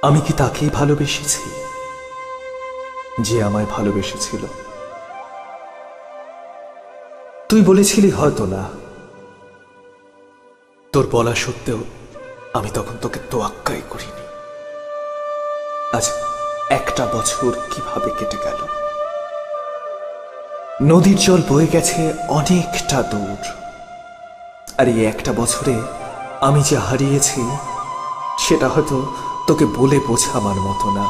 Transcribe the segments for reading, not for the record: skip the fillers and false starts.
আমি কি তাকেই ভালোবেসেছি যে আমায় ভালোবেসেছিল? তুই বলেছিলি হয়তো না, তোর বলা সত্ত্বেও আমি তখন তোকে তোয়াক্কাই করিনি। আজ একটা বছর কিভাবে কেটে গেল। নদীর জল বয়ে গেছে অনেকটা দূর, আর এই একটা বছরে আমি যা হারিয়েছি সেটা হয়তো তোকে বলে বোঝাবার মতো না।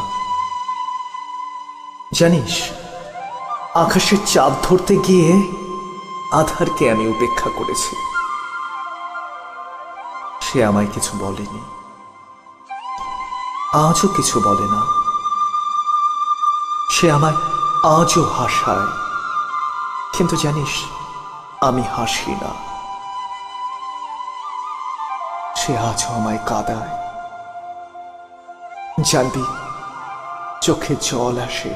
জানিস, আকাশের চাঁদ ধরতে গিয়ে আধারকে আমি উপেক্ষা করেছি। সে আমায় কিছু বলেনি, আজও কিছু বলে না। সে আমায় আজও হাসায়, কিন্তু জানিস আমি হাসি না। সে আজও আমায় কাঁদায়। জানবি, চোখে জল আসে,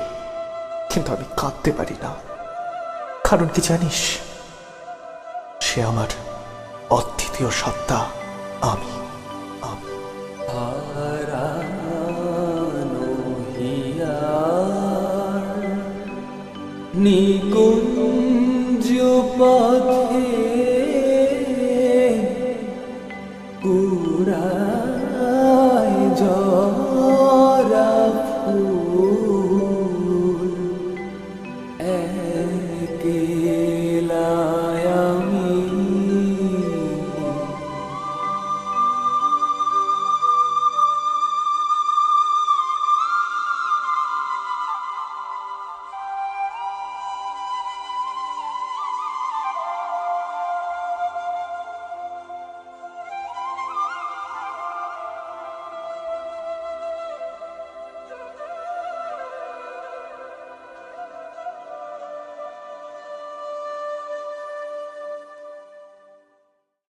কিন্তু আমি কাঁদতে পারি না। কারণ কি জানিস, সে আমার অদ্বিতীয় সত্তা। আমি আমি হারানো হিয়ার নিকুঞ্জ